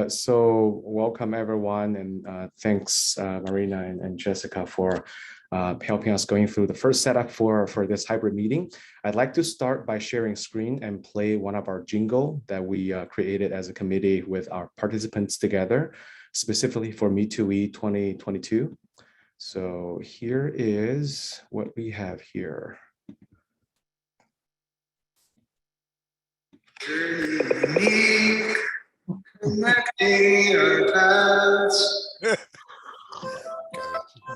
So welcome everyone, and thanks Marina and Jessica for helping us going through the first setup for this hybrid meeting. I'd like to start by sharing screen and play one of our jingle that we created as a committee with our participants together, specifically for Me2We 2022. So here is what we have here.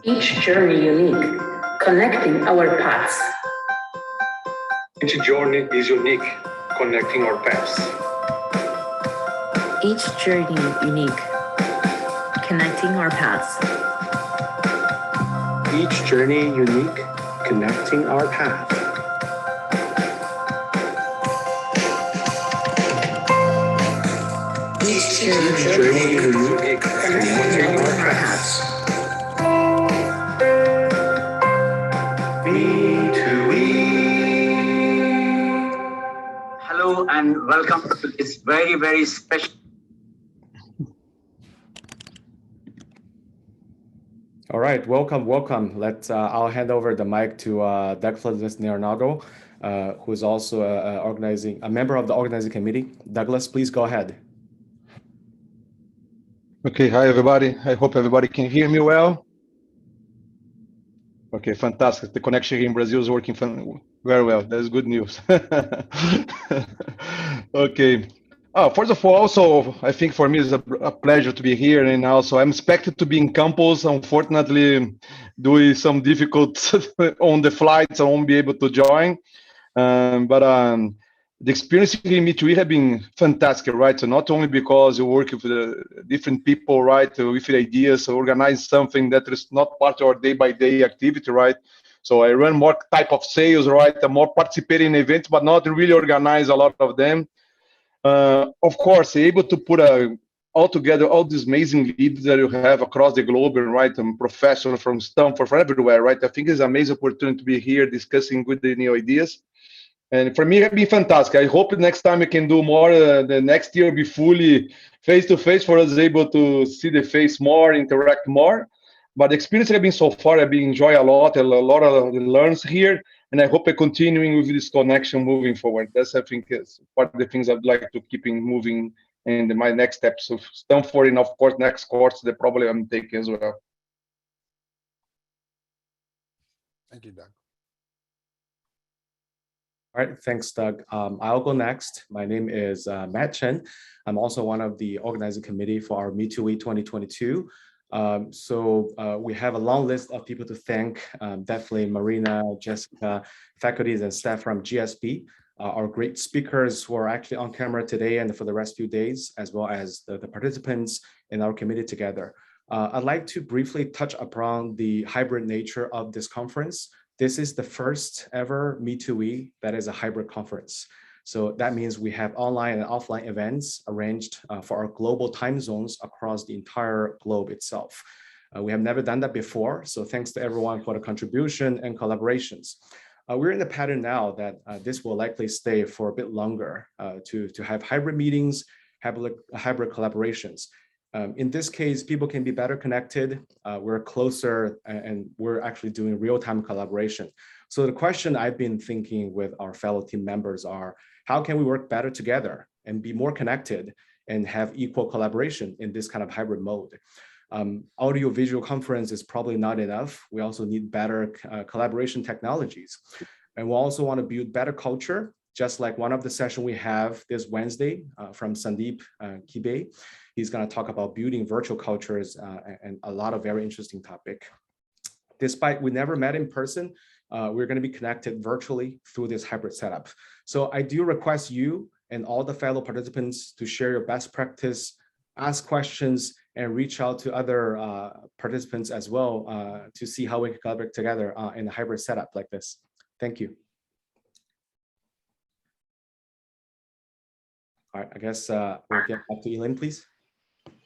Each journey unique, connecting our paths. Each journey is unique, connecting our paths. Each journey unique, connecting our paths. Each journey unique, connecting our path. Each journey unique, connecting our paths. Me2We. Hello and welcome to this very, very special. All right, welcome. I'll hand over the mic to Douglas Nearnago, who is also a member of the organizing committee. Douglas, please go ahead. Okay, hi everybody. I hope everybody can hear me well. Okay, fantastic. The connection here in Brazil is working very well. That's good news. Okay. First of all, also, I think for me it's a pleasure to be here, and also I'm expected to be in campus. Unfortunately, doing some difficult on the flight, so I won't be able to join. The experience in Me2We have been fantastic, right? So not only because you work with different people, right, with ideas, organize something that is not part of our day-by-day activity, right? So I run more type of sales, right? I'm more participating in events, but not really organize a lot of them. Of course, able to put all together all these amazing leads that you have across the globe, right? And professionals from Stanford, from everywhere, right? I think it's an amazing opportunity to be here discussing good new ideas. And for me, it'd be fantastic. I hope next time we can do more. The next year be fully face-to-face for us able to see the face more, interact more. But the experience I've been so far, I've been enjoying a lot of learns here. And I hope I continuing with this connection moving forward. That's, I think, is part of the things I'd like to keep moving in my next steps of Stanford, and of course, next course that probably I'm taking as well. Thank you, Doug. All right, thanks, Doug. I'll go next. My name is Matt Chen. I'm also one of the organizing committee for our Me2We 2022. We have a long list of people to thank, definitely Marina, Jessica, faculties and staff from GSB, our great speakers who are actually on camera today and for the rest few days, as well as the participants in our committee together. I'd like to briefly touch upon the hybrid nature of this conference. This is the first ever Me2We that is a hybrid conference. So that means we have online and offline events arranged for our global time zones across the entire globe itself. We have never done that before, so thanks to everyone for the contribution and collaborations. We're in the pattern now that this will likely stay for a bit longer to have hybrid meetings, hybrid collaborations. In this case, people can be better connected, we're closer, and we're actually doing real-time collaboration. So the question I've been thinking with our fellow team members are, how can we work better together and be more connected and have equal collaboration in this kind of hybrid mode? Audio-visual conference is probably not enough. We also need better collaboration technologies. And we also want to build better culture, just like one of the sessions we have this Wednesday from Sandeep Kibe. He's going to talk about building virtual cultures and a lot of very interesting topic. Despite we never met in person, we're going to be connected virtually through this hybrid setup. So I do request you and all the fellow participants to share your best practice, ask questions, and reach out to other participants as well to see how we can collaborate together in a hybrid setup like this. Thank you. All right, I guess we'll get back to Elaine, please.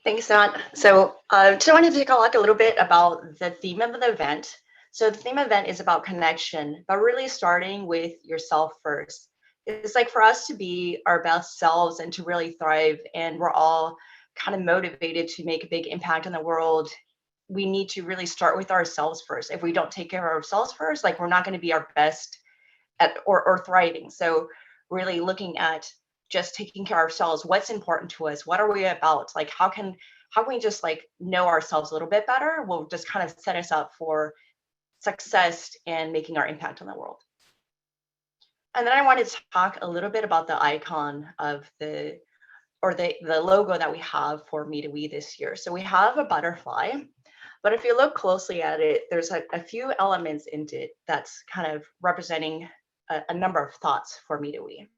Thanks, Matt. So just wanted to take a look a little bit about the theme of the event. So the theme of the event is about connection, but really starting with yourself first. It's like for us to be our best selves and to really thrive, and we're all kind of motivated to make a big impact in the world, we need to really start with ourselves first. If we don't take care of ourselves first, like we're not going to be our best at or thriving. So really looking at just taking care of ourselves, what's important to us, what are we about, like how can we just like know ourselves a little bit better, will just kind of set us up for success and making our impact on the world. And then I wanted to talk a little bit about the icon of the logo that we have for Me2We this year. So we have a butterfly, but if you look closely at it, there's a few elements in it that's kind of representing a number of thoughts for Me2We.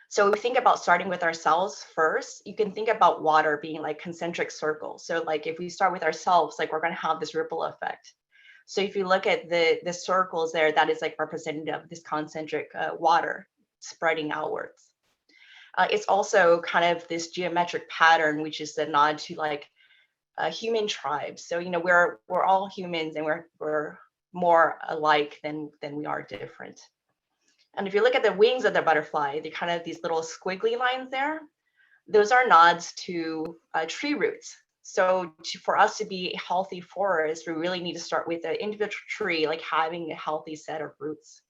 So we think about starting with ourselves first. You can think about water being like concentric circles. So like if we start with ourselves, like we're going to have this ripple effect. So if you look at the circles there, that is like representative of this concentric water spreading outwards. It's also kind of this geometric pattern, which is the nod to like human tribes. So, you know, we're all humans and we're more alike than we are different. And if you look at the wings of the butterfly, they're kind of these little squiggly lines there. Those are nods to tree roots. So for us to be a healthy forest, we really need to start with the individual tree, like having a healthy set of roots.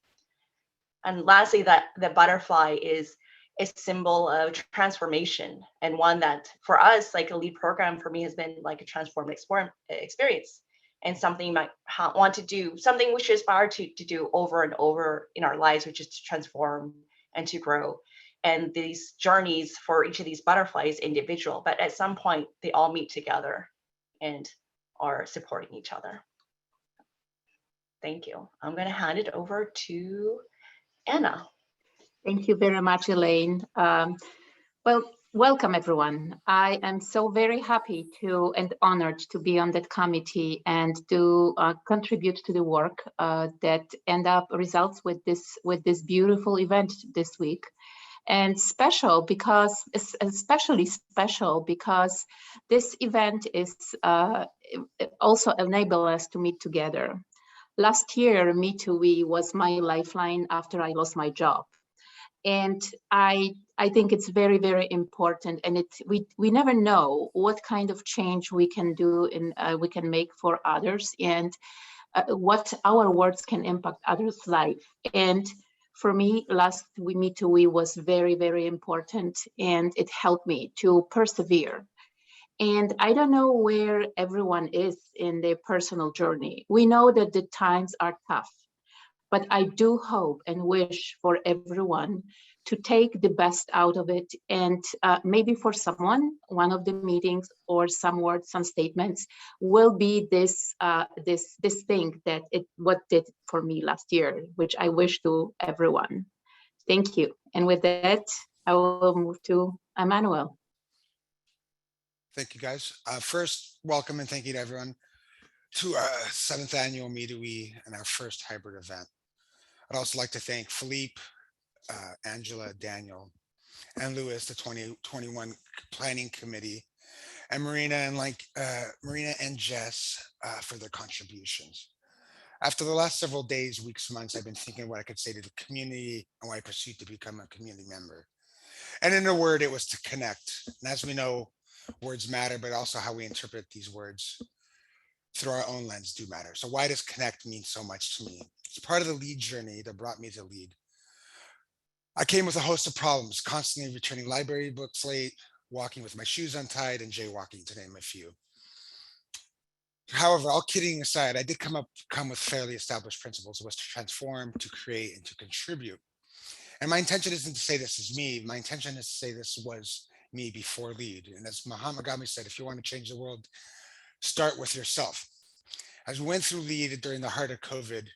And lastly, that the butterfly is a symbol of transformation, and one that for us, like a LEAD program for me, has been like a transformative experience, and something you might want to do, something we should aspire to do over and over in our lives, which is to transform and to grow. And these journeys for each of these butterflies individual, but at some point they all meet together and are supporting each other. Thank you. I'm going to hand it over to Anna. Thank you very much, Elaine. Well, welcome everyone. I am so very happy to and honored to be on that committee and to contribute to the work that end up results with this beautiful event this week. And especially special because this event is also enable us to meet together. Last year, Me2We was my lifeline after I lost my job. And I think it's very, very important. And we never know what kind of change we can do and we can make for others, and what our words can impact others' life. And for me, last Me2We was very, very important, and it helped me to persevere. And I don't know where everyone is in their personal journey. We know that the times are tough, but I do hope and wish for everyone to take the best out of it. And maybe for someone, one of the meetings or some words, some statements will be this thing that what did for me last year, which I wish to everyone. Thank you. And with that, I will move to Emmanuel. Thank you, guys. First, welcome and thank you to everyone to our 7th annual Me2We and our first hybrid event. I'd also like to thank Philippe, Angela, Daniel, and Louis, the 2021 Planning Committee, and Marina and Jess for their contributions. After the last several days, weeks, months, I've been thinking what I could say to the community and why I pursued to become a community member. And in a word, it was to connect. And as we know, words matter, but also how we interpret these words through our own lens do matter. So why does connect mean so much to me? It's part of the LEAD journey that brought me to LEAD. I came with a host of problems, constantly returning library books late, walking with my shoes untied, and jaywalking, to name a few. However, all kidding aside, I did come with fairly established principles. It was to transform, to create, and to contribute. And my intention isn't to say this is me. My intention is to say this was me before LEAD. And as Mahatma Gandhi said, if you want to change the world, start with yourself. As we went through LEAD during the heart of COVID,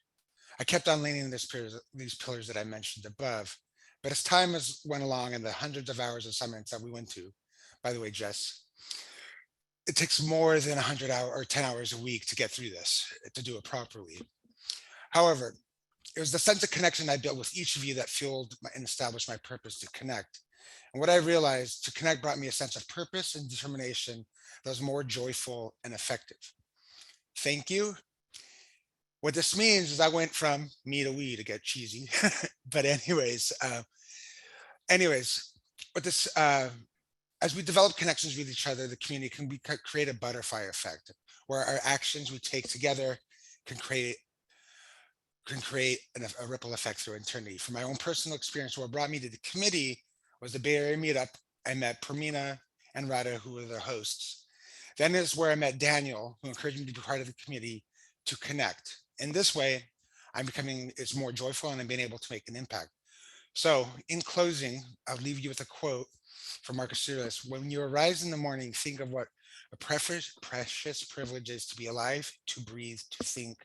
I kept on leaning these pillars that I mentioned above. But as time went along and the hundreds of hours of summits that we went to, by the way, Jess, it takes more than 100 hours or 10 hours a week to get through this, to do it properly. However, it was the sense of connection I built with each of you that fueled and established my purpose to connect. And what I realized, to connect brought me a sense of purpose and determination that was more joyful and effective. Thank you. What this means is I went from Me2We, to get cheesy, but anyways, what this As we develop connections with each other, the community can create a butterfly effect where our actions we take together can create a ripple effect through eternity. From my own personal experience, what brought me to the committee was the Bay Area meetup. I met Permina and Rada, who were the hosts. Then is where I met Daniel, who encouraged me to be part of the committee to connect. In this way, it's more joyful and I'm being able to make an impact. So in closing, I'll leave you with a quote from Marcus Aurelius. When you arise in the morning, think of what a precious privilege is to be alive, to breathe, to think,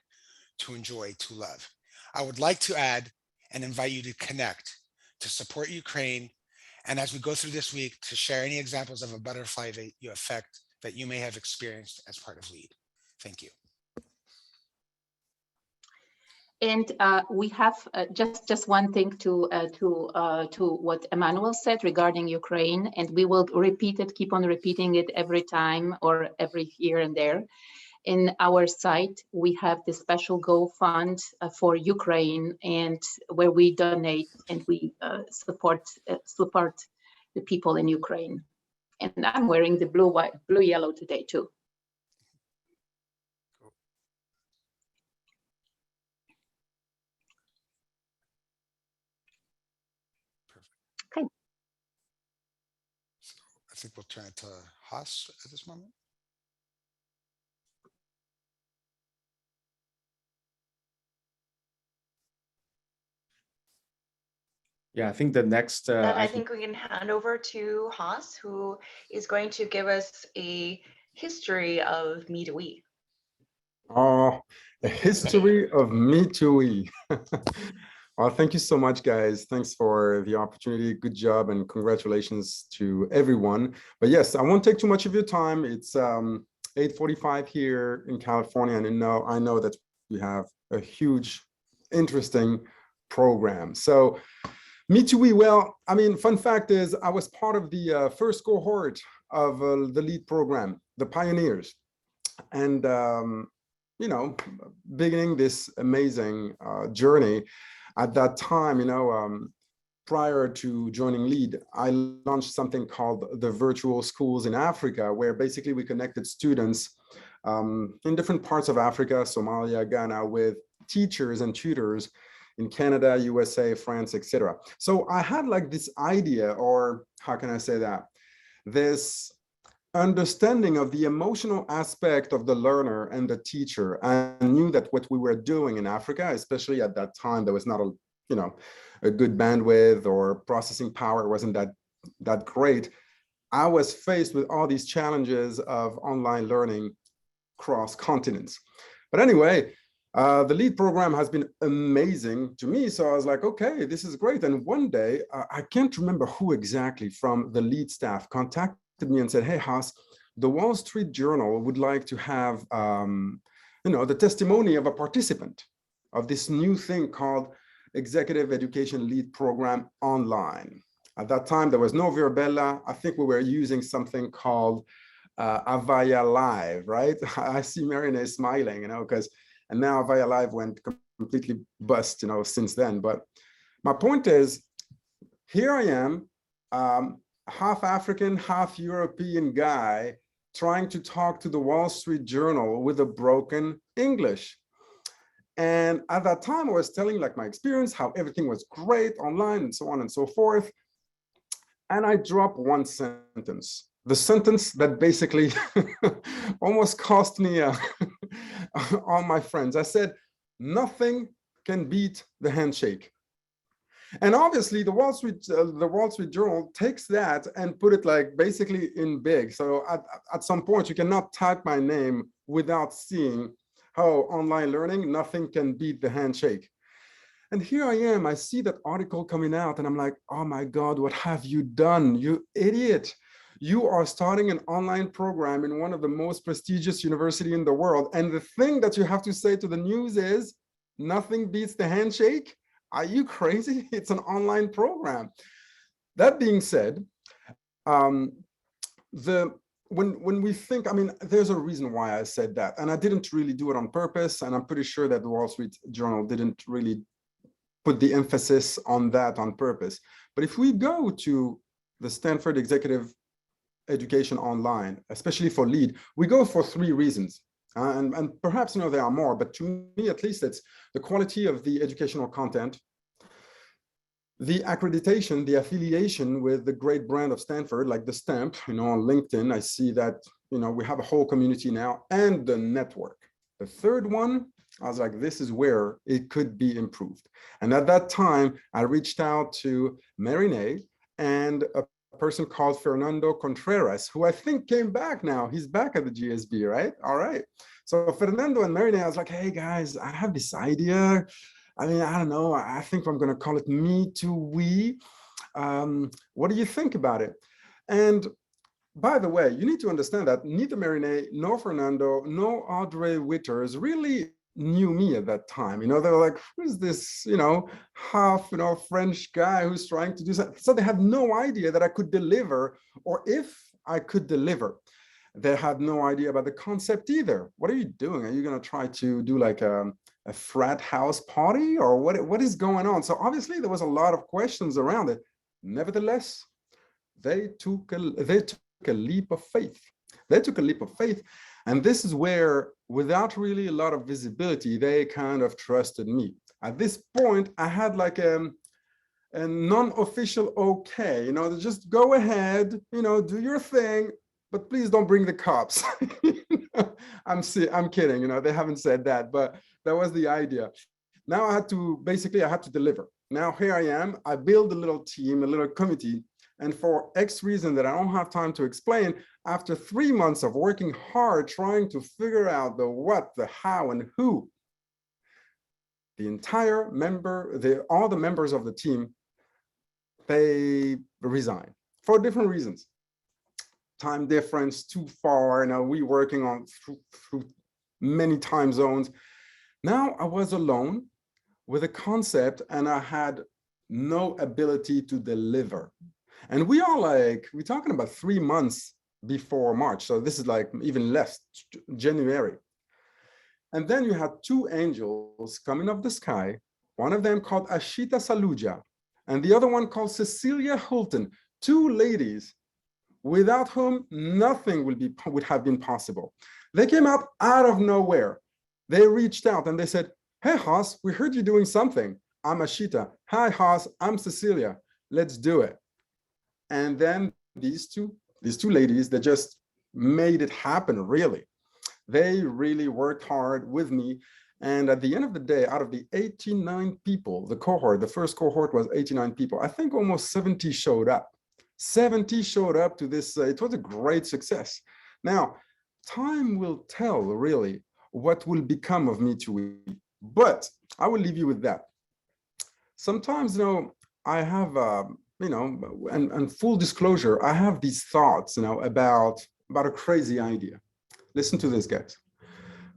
to enjoy, to love. I would like to add and invite you to connect, to support Ukraine, and as we go through this week, to share any examples of a butterfly effect that you may have experienced as part of LEAD. Thank you. And we have just one thing to what Emmanuel said regarding Ukraine, and we will repeat it, keep on repeating it every time or every here and there. In our site, we have the special Go Fund for Ukraine, and where we donate and we support the people in Ukraine. And I'm wearing the blue yellow today too. Okay. So I think we'll turn it to Haas at this moment. Yeah, I think the next. I think we can hand over to Haas, who is going to give us a history of Me2We. Oh, a history of Me2We. Well, thank you so much, guys. Thanks for the opportunity. Good job and congratulations to everyone. But yes, I won't take too much of your time. It's 8:45 here in California, and I know that we have a huge, interesting program. So Me2We, well, I mean, fun fact is I was part of the first cohort of the LEAD program, the pioneers. And, beginning this amazing journey. At that time, prior to joining LEAD, I launched something called the Virtual Schools in Africa, where basically we connected students in different parts of Africa, Somalia, Ghana, with teachers and tutors in Canada, USA, France, etc. So I had like this idea, or how can I say that? This understanding of the emotional aspect of the learner and the teacher. I knew that what we were doing in Africa, especially at that time, there was not a good bandwidth or processing power wasn't that great. I was faced with all these challenges of online learning cross continents. But anyway, the LEAD program has been amazing to me. So I was like, okay, this is great. And one day, I can't remember who exactly from the LEAD staff contacted me and said, hey, Haas, the Wall Street Journal would like to have, the testimony of a participant of this new thing called Executive Education LEAD Program Online. At that time, there was no Virbella. I think we were using something called Avaya Live, right? I see Marina smiling, and now Avaya Live went completely bust, since then. But my point is, here I am, half African, half European guy trying to talk to the Wall Street Journal with a broken English. And at that time, I was telling like my experience, how everything was great online and so on and so forth. And I dropped one sentence, the sentence that basically almost cost me all my friends. I said, nothing can beat the handshake. And obviously the Wall Street Journal takes that and put it like basically in big. So at some point you cannot type my name without seeing how online learning, nothing can beat the handshake. And here I am, I see that article coming out and I'm like, oh my God, what have you done? You idiot. You are starting an online program in one of the most prestigious universities in the world. And the thing that you have to say to the news is nothing beats the handshake. Are you crazy? It's an online program. That being said, when we think, there's a reason why I said that, and I didn't really do it on purpose, and I'm pretty sure that the Wall Street Journal didn't really put the emphasis on that on purpose. But if we go to the Stanford Executive education online, especially for LEAD, we go for 3 reasons. And perhaps, you know, there are more, but to me, at least, it's the quality of the educational content, the accreditation, the affiliation with the great brand of Stanford, like the stamp, you know, on LinkedIn, I see that, you know, we have a whole community now, and the network. The third one, I was like, this is where it could be improved. And at that time, I reached out to Marine and a person called Fernando Contreras, who I think came back now. He's back at the GSB, right? All right. So Fernando and Marine, I was like, hey guys, I have this idea. I mean, I don't know. I think I'm going to call it Me2We. What do you think about it? And by the way, you need to understand that neither Marine, nor Fernando, nor Audrey Witters really knew me at that time. You know, they were like, who's this, you know, half, you know, French guy who's trying to do something. So they had no idea that I could deliver, or if I could deliver. They had no idea about the concept either. What are you doing? Are you going to try to do like a frat house party, or what is going on? So obviously there was a lot of questions around it. Nevertheless, they took a leap of faith. They took a leap of faith. And this is where, without really a lot of visibility, they kind of trusted me. At this point, I had like a non-official okay, you know, just go ahead, you know, do your thing, but please don't bring the cops. I'm kidding, you know, they haven't said that, but that was the idea. Now I had to deliver. Now here I am, I build a little team, a little committee, and for X reason that I don't have time to explain, after 3 months of working hard, trying to figure out the what, the how, and who, all the members of the team, they resigned for different reasons. Time difference, too far, you know, we working on through many time zones. Now I was alone with a concept and I had no ability to deliver. And we are like, we're talking about 3 months before March. So this is like even less, January. And then you had 2 angels coming off the sky, one of them called Ashita Saluja, and the other one called Cecilia Hulton, 2 ladies without whom nothing would have been possible. They came out of nowhere. They reached out and they said, hey, Haas, we heard you doing something. I'm Ashita. Hi, Haas, I'm Cecilia. Let's do it. And then these two ladies, they just made it happen, really. They really worked hard with me. And at the end of the day, out of the 89 people, the first cohort was 89 people. I think almost 70 showed up. 70 showed up to this. It was a great success. Now, time will tell, really, what will become of Me2We. But I will leave you with that. Sometimes, you know, I have, you know, and full disclosure, I have these thoughts, you know, about a crazy idea. Listen to this, guys.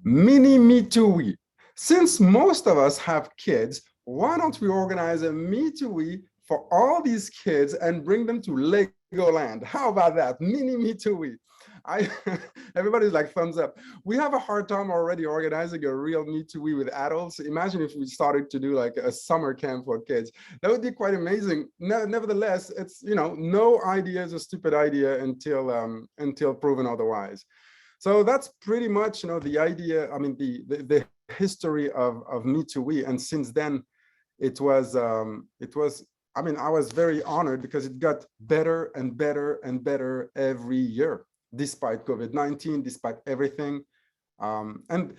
Mini Me2We. Since most of us have kids, why don't we organize a Me2We for all these kids and bring them to Legoland? How about that? Mini Me2We. Everybody's like thumbs up. We have a hard time already organizing a real Me2We with adults. Imagine if we started to do like a summer camp for kids. That would be quite amazing. Nevertheless, it's, you know, no idea is a stupid idea until proven otherwise. So that's pretty much, you know, the idea. I mean, the history of Me2We, and since then, it was. I mean, I was very honored because it got better and better and better every year, despite COVID-19, despite everything. And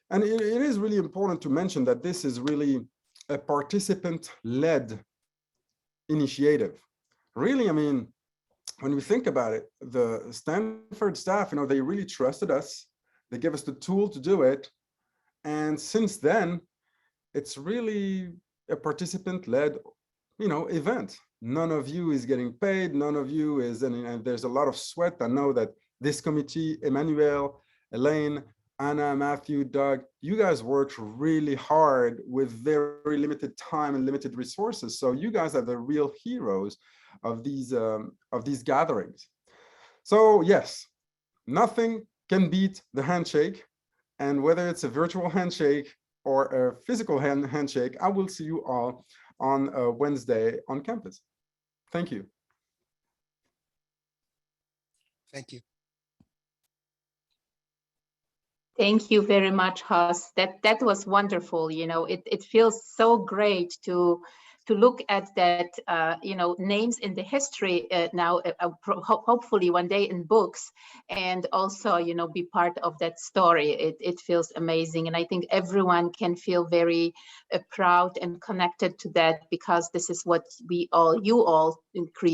it is really important to mention that this is really a participant-led initiative. Really, I mean, when we think about it, the Stanford staff, you know, they really trusted us. They gave us the tool to do it. And since then, it's really a participant-led, you know, event. None of you is getting paid. None of you is, and there's a lot of sweat. I know that this committee, Emmanuel, Elaine, Anna, Matthew, Doug, you guys worked really hard with very limited time and limited resources. So you guys are the real heroes of these gatherings. So yes, nothing can beat the handshake. And whether it's a virtual handshake or a physical handshake, I will see you all on Wednesday on campus. Thank you. Thank you. Thank you very much, Huss. That was wonderful. You know, it feels so great to look at that, you know, names in the history now, hopefully one day in books, and also, you know, be part of that story. It feels amazing. And I think everyone can feel very proud and connected to that, because this is what you all create.